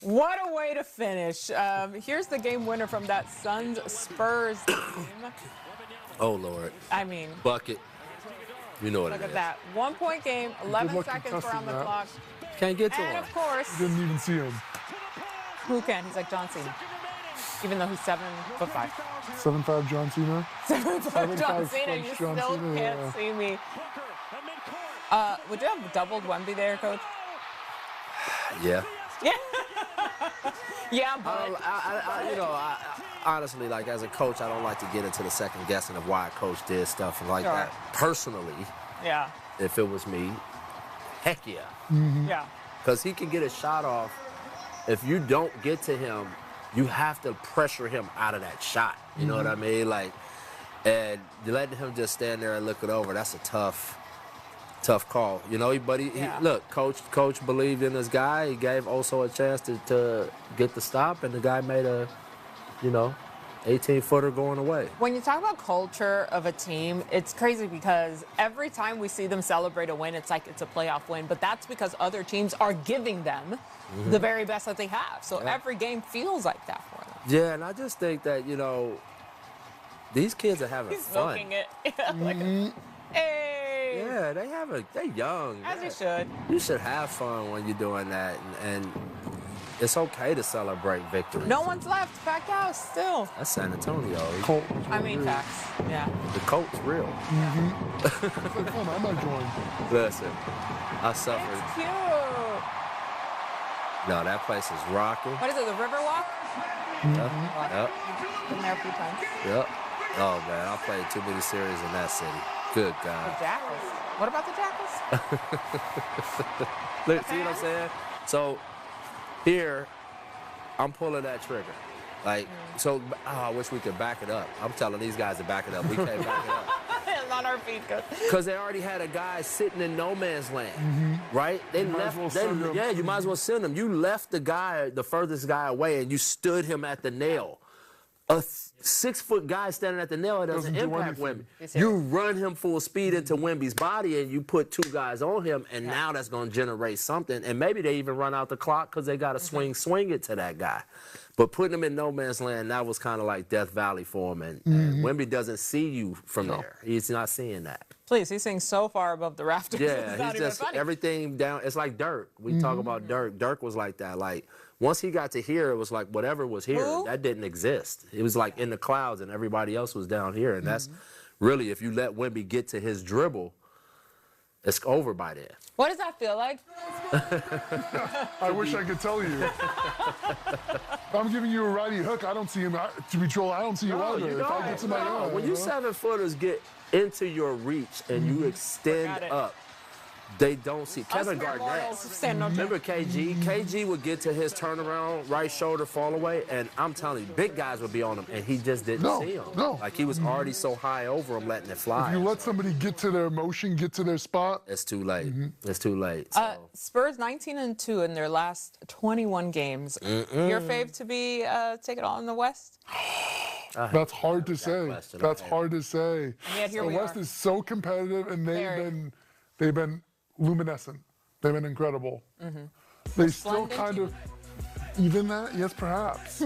What a way to finish. Here's the game winner from that Suns-Spurs game. Oh, Lord. I mean, bucket. You know what look it at is. that. 1-point game, 11 seconds around the clock. Can't get to And him. of course, Didn't even see him. who can? He's like John Cena. Even though he's 7'5". 7'5" John Cena. 7'5" John 7'5" Cena, you John still Cena, can't yeah. see me. Would you have doubled Wemby there, Coach? Yeah. Yeah. Yeah, but Honestly, like as a coach, I don't like to get into the second guessing of why a coach did stuff like that. Personally, yeah, if it was me, heck yeah. yeah. Because he can get a shot off. If you don't get to him, you have to pressure him out of that shot. You know what I mean? Like, and letting him just stand there and look it over, that's a tough call. You know, but look, coach believed in this guy. He gave Oso a chance to get the stop, and the guy made a, 18-footer going away. When you talk about culture of a team, it's crazy because every time we see them celebrate a win, it's like it's a playoff win. But that's because other teams are giving them the very best that they have. So every game feels like that for them. Yeah, and I just think that, these kids are having He's fun. milking it. Hey. Yeah, they're young. As you should. You should have fun when you're doing that, and it's okay to celebrate victory. No one's left. Packed house still. That's San Antonio. Colt. I mean, facts. Yeah. The Colt's real. It's like fun. I might join. Listen, I suffered. It's cute. No, that place is rocking. What is it, the Riverwalk? Yep. Been there a few times. Yep. Oh, man, I played too many series in that city. Good The God. Jackals. What about the Jackals? Look, see what I'm saying? So, here, I'm pulling that trigger. Like, so, I wish we could back it up. I'm telling these guys to back it up. We can't back it up. It's on our feet, Coach. Because they already had a guy sitting in no man's land, right? They left. Yeah, you might as well send him. You left the guy, the furthest guy away, and you stood him at the nail. A 6-foot guy standing at the nail, it doesn't impact Wemby. You run him full speed into Wemby's body, and you put 2 guys on him, and now that's going to generate something. And maybe they even run out the clock because they got to swing it to that guy. But putting him in no man's land, that was kind of like Death Valley for him. And Wemby doesn't see you from there. He's not seeing that. Please, he's sitting so far above the rafters. Yeah, he's just everything down. It's like Dirk. We talk about Dirk. Dirk was like that. Like, once he got to here, it was like whatever was here, that didn't exist. It was like in the clouds and everybody else was down here. And that's really, if you let Wemby get to his dribble, it's over by then. What does that feel like? I wish I could tell you. If I'm giving you a righty hook, I don't see him. To be trolled, I don't see you either. If I get to my own, when you 7-footers get into your reach and you extend up, they don't see. Kevin Garnett. Remember KG? KG would get to his turnaround, right shoulder fall away, and I'm telling you, big guys would be on him, and he just didn't see him. Like he was already so high over him, letting it fly. If you let somebody get to their motion, get to their spot, it's too late. It's too late. So. Spurs 19-2 in their last 21 games. Your fave to be take it all in the West? That's hard to say. That's hard to say. And yet here the we West are. is so competitive, and they've been luminescent. They've been incredible. They still kind of, even that, yes, perhaps.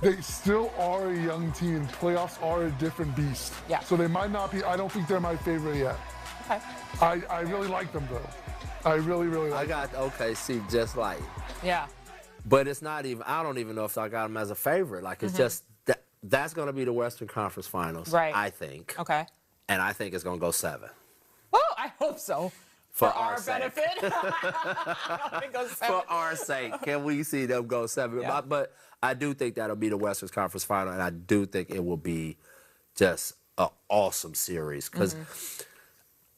They still are a young team. Playoffs are a different beast. Yeah. So they might not be, I don't think they're my favorite yet. Okay. I really like them, though. I really, really like them. I got OKC just like. Yeah. But it's not even, I don't even know if I got them as a favorite. Like, it's just, that's going to be the Western Conference Finals, I think. Okay. And I think it's going to go 7. Well, I hope so. For our sake. benefit. For our sake, can we see them go 7? Yeah. But I do think that'll be the Western Conference Final, and I do think it will be just an awesome series. Because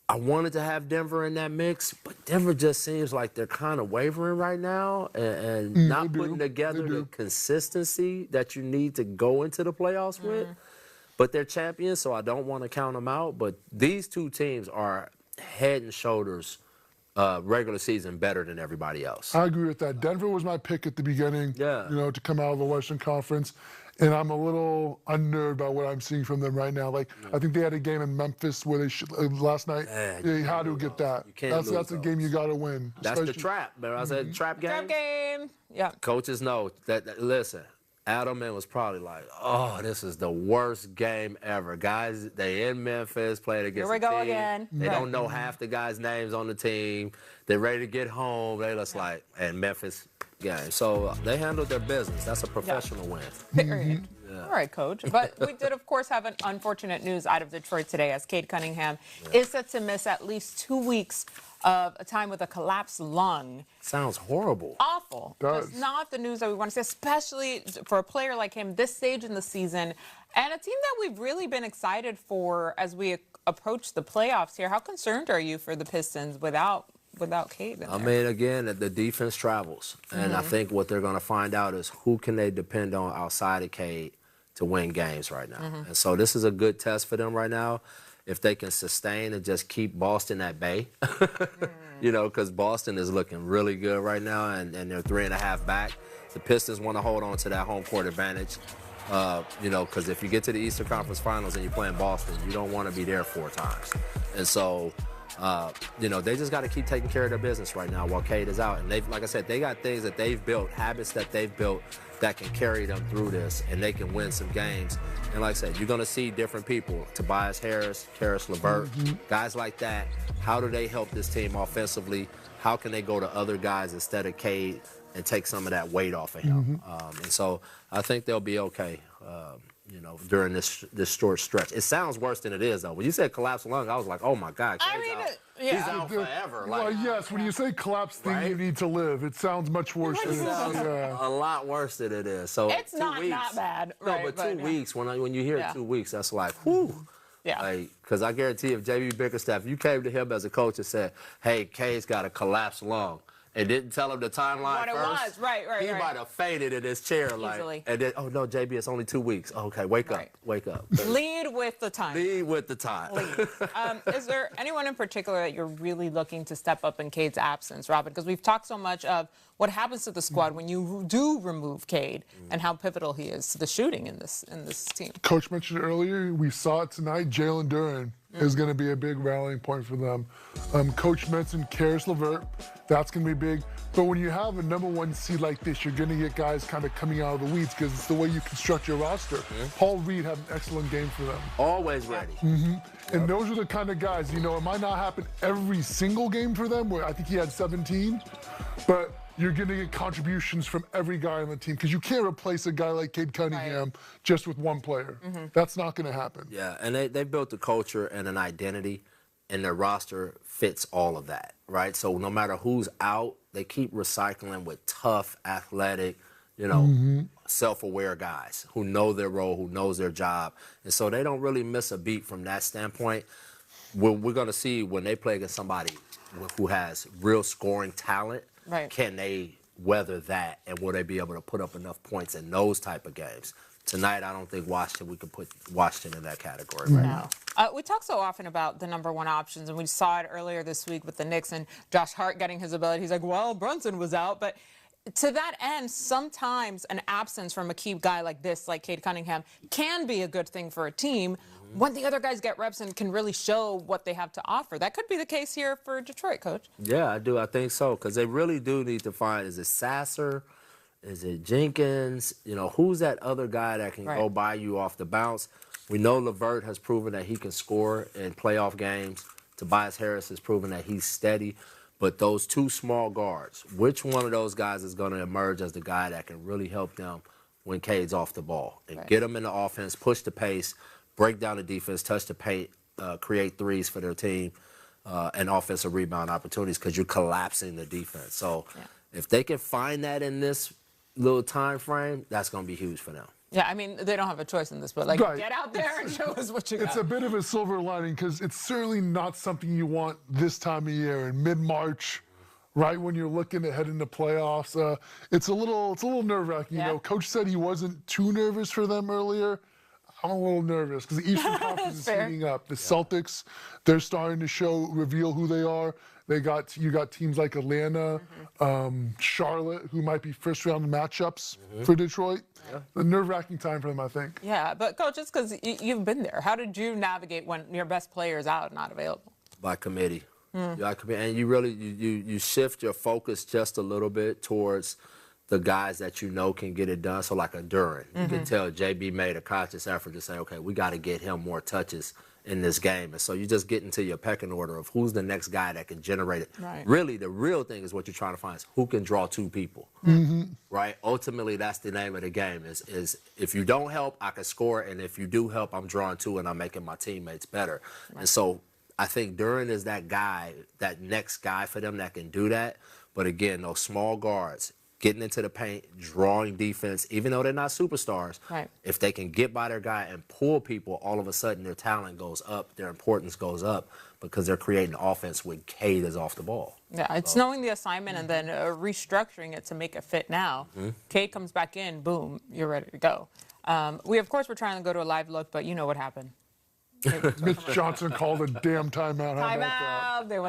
I wanted to have Denver in that mix, but Denver just seems like they're kind of wavering right now and not putting together the consistency that you need to go into the playoffs with. But they're champions, so I don't want to count them out. But these two teams are head and shoulders regular season better than everybody else. I agree with that. Denver was my pick at the beginning, Yeah. you know, to come out of the Western Conference. And I'm a little unnerved by what I'm seeing from them right now. Like, I think they had a game in Memphis where they should, last night. They had to get that. That's a game you got to win. That's the trap. Remember I said trap game? Trap game. Yeah. Coaches know that listen, Adelman was probably like, oh, this is the worst game ever. Guys, they in Memphis, playing against Here we go team. again. They don't know half the guys' names on the team. They're ready to get home. They just like, and Memphis game. So they handled their business. That's a professional win. Period. All right, Coach. But we did, of course, have an unfortunate news out of Detroit today as Cade Cunningham is set to miss at least 2 weeks of a time with a collapsed lung. Sounds horrible. Awful. That's not the news that we want to see, especially for a player like him this stage in the season and a team that we've really been excited for as we approach the playoffs here. How concerned are you for the Pistons without Cade in there? I mean, again, the defense travels. And I think what they're going to find out is who can they depend on outside of Cade to win games right now. And so this is a good test for them right now. If they can sustain and just keep Boston at bay, you know, because Boston is looking really good right now, and they're 3.5 back. The Pistons want to hold on to that home court advantage, you know, because if you get to the Eastern Conference Finals and you're playing Boston, you don't want to be there 4 times. And so, you know, they just got to keep taking care of their business right now while Cade is out. And they've, like I said, they got things that they've built, habits that they've built that can carry them through this, and they can win some games. And like I said, you're going to see different people, Tobias Harris, Karis LeVert, guys like that. How do they help this team offensively? How can they go to other guys instead of Cade and take some of that weight off of him? And so I think they'll be okay, you know, during this short stretch. It sounds worse than it is, though. When you said collapsed lung, I was like, oh, my God, Cade's out. He's out forever. Well, yes, when you say collapse thing, you need to live. It sounds much worse than it is. A lot worse than it is. So it's not bad. No, but 2 weeks, when you hear 2 weeks, that's like, whew. Yeah. Like, because I guarantee if J.B. Bickerstaff, you came to him as a coach and said, hey, Cade's got a collapsed lung, and didn't tell him the timeline what first, it was. Right. He might have fainted in his chair. Easily. And then, oh, no, JB, it's only 2 weeks. Okay, wake up. Lead with the time. Lead with the time. Is there anyone in particular that you're really looking to step up in Cade's absence, Robin? Because we've talked so much of what happens to the squad when you do remove Cade and how pivotal he is to the shooting in this team. Coach mentioned earlier, we saw it tonight, Jalen Duren is going to be a big rallying point for them. Coach mentioned Karis LeVert. That's going to be big. But when you have a #1 seed like this, you're going to get guys kind of coming out of the weeds because it's the way you construct your roster. Paul Reed had an excellent game for them. Always ready. And those are the kind of guys, you know, it might not happen every single game for them, where I think he had 17, but you're going to get contributions from every guy on the team because you can't replace a guy like Cade Cunningham just with one player. That's not going to happen. Yeah, and they built a culture and an identity, and their roster fits all of that, right? So no matter who's out, they keep recycling with tough, athletic, you know, self-aware guys who know their role, who knows their job. And so they don't really miss a beat from that standpoint. We're going to see when they play against somebody who has real scoring talent, can they weather that, and will they be able to put up enough points in those type of games? Tonight, I don't think we could put Washington in that category right now. We talk so often about the #1 options, and we saw it earlier this week with the Knicks and Josh Hart getting his ability. He's like, well, Brunson was out. But to that end, sometimes an absence from a key guy like this, like Cade Cunningham, can be a good thing for a team when the other guys get reps and can really show what they have to offer. That could be the case here for Detroit, Coach. Yeah, I do. I think so, because they really do need to find, is it Sasser? Is it Jenkins? You know, who's that other guy that can go by you off the bounce? We know LeVert has proven that he can score in playoff games. Tobias Harris has proven that he's steady. But those two small guards, which one of those guys is going to emerge as the guy that can really help them when Cade's off the ball and get them in the offense, push the pace, break down the defense, touch the paint, create threes for their team, and offensive rebound opportunities because you're collapsing the defense. So if they can find that in this little time frame, that's going to be huge for them. Yeah, I mean, they don't have a choice in this, but, like, get out there and show us what you got. It's a bit of a silver lining because it's certainly not something you want this time of year in mid-March, right when you're looking to head into playoffs. It's a little nerve-wracking. You know, Coach said he wasn't too nervous for them earlier. I'm a little nervous because the Eastern Conference is heating up. The Celtics, they're starting to reveal who they are. You got teams like Atlanta, Charlotte, who might be first-round matchups for Detroit. Yeah. A nerve-wracking time for them, I think. Yeah, but Coach, just because you've been there, how did you navigate when your best player is out and not available? By committee. And you really you shift your focus just a little bit towards the guys that you know can get it done. So like a Duran, you can tell JB made a conscious effort to say, okay, we got to get him more touches in this game. And so you just get into your pecking order of who's the next guy that can generate it. Right. Really, the real thing is what you're trying to find is who can draw two people. Right? Ultimately, that's the name of the game is if you don't help, I can score. And if you do help, I'm drawing two and I'm making my teammates better. Right. And so I think Duran is that guy, that next guy for them that can do that. But again, those small guards, getting into the paint, drawing defense, even though they're not superstars, if they can get by their guy and pull people, all of a sudden their talent goes up, their importance goes up because they're creating offense when Cade is off the ball. Yeah, it's knowing the assignment and then restructuring it to make it fit now. Cade comes back in, boom, you're ready to go. Of course, we're trying to go to a live look, but you know what happened. Mitch Johnson called a damn timeout. Timeout. They went